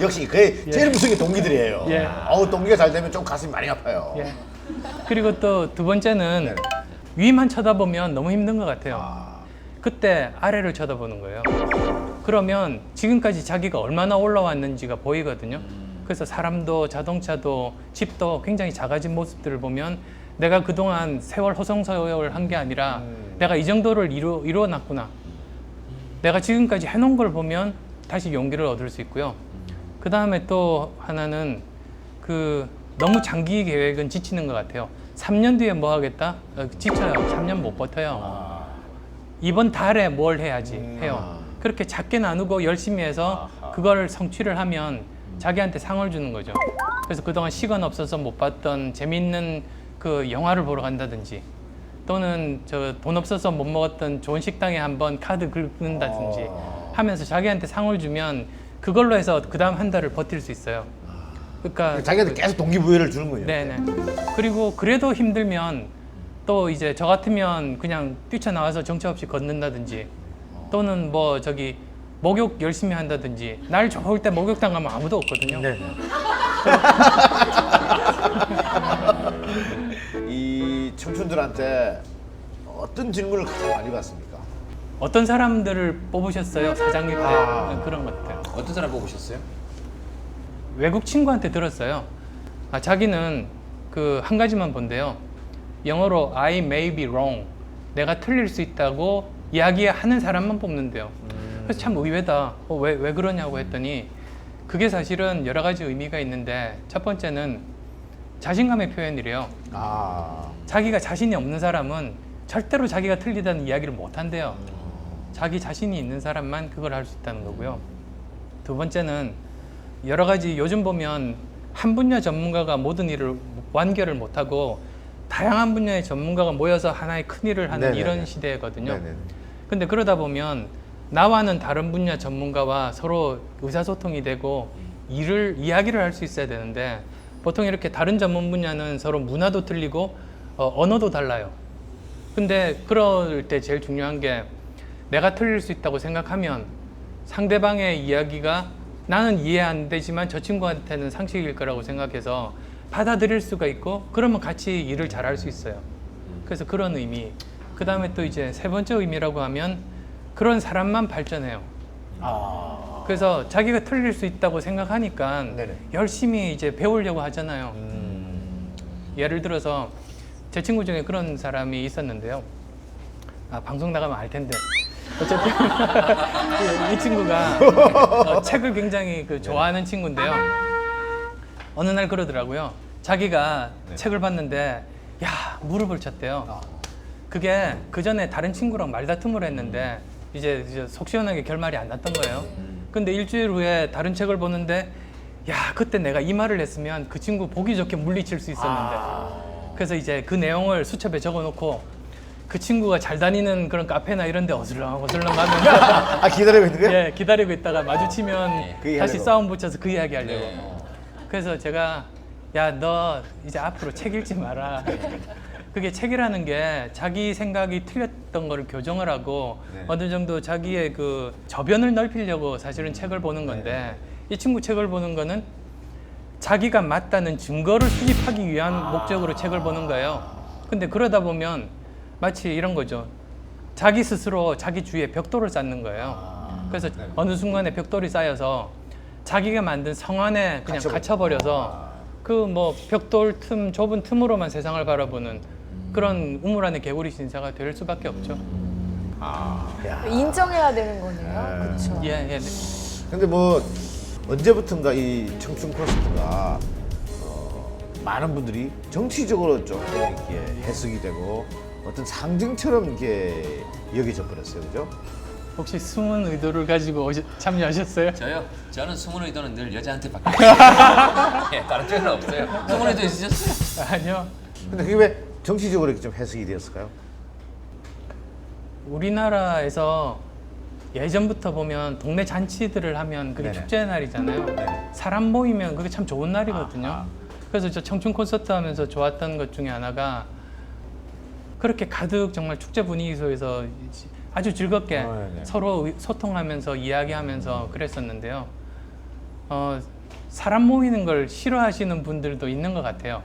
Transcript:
역시 그게 제일 무서운 게 동기들이에요. 예. 동기가 잘 되면 좀 가슴이 많이 아파요. 예. 그리고 또 두 번째는 네. 위만 쳐다보면 너무 힘든 것 같아요. 아, 그때 아래를 쳐다보는 거예요. 그러면 지금까지 자기가 얼마나 올라왔는지가 보이거든요. 그래서 사람도 자동차도 집도 굉장히 작아진 모습들을 보면 내가 그동안 세월 호송세월 한 게 아니라 내가 이 정도를 이루어놨구나. 내가 지금까지 해놓은 걸 보면 다시 용기를 얻을 수 있고요. 그 다음에 또 하나는 너무 장기 계획은 지치는 것 같아요. 3년 뒤에 뭐 하겠다? 지쳐요. 3년 못 버텨요. 이번 달에 뭘 해야지 해요. 그렇게 작게 나누고 열심히 해서 그걸 성취를 하면 자기한테 상을 주는 거죠. 그래서 그동안 시간 없어서 못 봤던 재밌는 그 영화를 보러 간다든지 또는 돈 없어서 못 먹었던 좋은 식당에 한번 카드 긁는다든지 하면서 자기한테 상을 주면 그걸로 해서 그 다음 한 달을 버틸 수 있어요. 그러니까 자기한테 계속 동기부여를 주는 거예요. 네네. 그리고 그래도 힘들면 또 이제 저 같으면 그냥 뛰쳐나와서 정처 없이 걷는다든지 또는 뭐 저기 목욕 열심히 한다든지 날 좋을 때 목욕탕 가면 아무도 없거든요. 네. 이 청춘들한테 어떤 질문을 가장 많이 받습니까? 어떤 사람들을 뽑으셨어요? 사장님 때 그런 것들. 어떤 사람 뽑으셨어요? 외국 친구한테 들었어요. 자기는 한 가지만 본대요. 영어로 I may be wrong. 내가 틀릴 수 있다고 이야기하는 사람만 뽑는데요. 그래서 참 의외다. 왜 그러냐고 했더니 그게 사실은 여러 가지 의미가 있는데 첫 번째는 자신감의 표현이래요. 자기가 자신이 없는 사람은 절대로 자기가 틀리다는 이야기를 못 한대요. 자기 자신이 있는 사람만 그걸 할 수 있다는 거고요. 두 번째는 여러 가지 요즘 보면 한 분야 전문가가 모든 일을 완결을 못하고 다양한 분야의 전문가가 모여서 하나의 큰 일을 하는 네네네. 이런 시대거든요. 네네. 근데 그러다 보면 나와는 다른 분야 전문가와 서로 의사소통이 되고 이야기를 할 수 있어야 되는데 보통 이렇게 다른 전문 분야는 서로 문화도 틀리고 언어도 달라요. 근데 그럴 때 제일 중요한 게 내가 틀릴 수 있다고 생각하면 상대방의 이야기가 나는 이해 안 되지만 저 친구한테는 상식일 거라고 생각해서 받아들일 수가 있고 그러면 같이 일을 잘할 수 있어요. 그래서 그런 의미. 그 다음에 또 이제 세 번째 의미라고 하면 그런 사람만 발전해요. 그래서 자기가 틀릴 수 있다고 생각하니까 네네. 열심히 이제 배우려고 하잖아요. 예를 들어서 제 친구 중에 그런 사람이 있었는데요. 방송 나가면 알 텐데. 어쨌든 이 친구가 책을 굉장히 좋아하는 친구인데요. 어느 날 그러더라고요. 자기가 책을 봤는데 무릎을 쳤대요. 그게 그 전에 다른 친구랑 말다툼을 했는데 이제 속 시원하게 결말이 안 났던 거예요. 근데 일주일 후에 다른 책을 보는데 그때 내가 이 말을 했으면 그 친구 보기 좋게 물리칠 수 있었는데 그래서 이제 그 내용을 수첩에 적어놓고 그 친구가 잘 다니는 그런 카페나 이런 데 어슬렁 가면서 기다리고 있는 거예요? 예, 기다리고 있다가 마주치면 그 다시 이야기하려고. 싸움 붙여서 그 이야기 하려고. 그래서 제가 너 이제 앞으로 책 읽지 마라. 그게 책이라는 게 자기 생각이 틀렸던 거를 교정을 하고 어느 정도 자기의 저변을 넓히려고 사실은 책을 보는 건데 이 친구 책을 보는 거는 자기가 맞다는 증거를 수집하기 위한 목적으로 책을 보는 거예요. 근데 그러다 보면 마치 이런 거죠. 자기 스스로 자기 주위에 벽돌을 쌓는 거예요. 그래서 어느 순간에 벽돌이 쌓여서 자기가 만든 성 안에 그냥 갇혀버려서 벽돌 틈, 좁은 틈으로만 세상을 바라보는 그런 우물 안의 개구리 신사가 될 수밖에 없죠. 인정해야 되는 거네요. 그렇죠. 예. 근데 뭐 언제부턴가 이 청춘 콘서트가 많은 분들이 정치적으로 좀 이렇게 해석이 되고 어떤 상징처럼 이렇게 여겨져 버렸어요, 그죠? 혹시 숨은 의도를 가지고 참여하셨어요? 저요? 저는 숨은 의도는 늘 여자한테 받고 다른 쪽은 없어요. 숨은 의도 있으셨어요? 아니요. 근데 그게 왜 정치적으로 이렇게 좀 해석이 되었을까요? 우리나라에서 예전부터 보면 동네 잔치들을 하면 그게 네네. 축제의 날이잖아요. 사람 모이면 그게 참 좋은 날이거든요. 그래서 저 청춘 콘서트 하면서 좋았던 것 중에 하나가 그렇게 가득 정말 축제 분위기 속에서 아주 즐겁게 네네. 서로 소통하면서 이야기하면서 그랬었는데요. 사람 모이는 걸 싫어하시는 분들도 있는 것 같아요.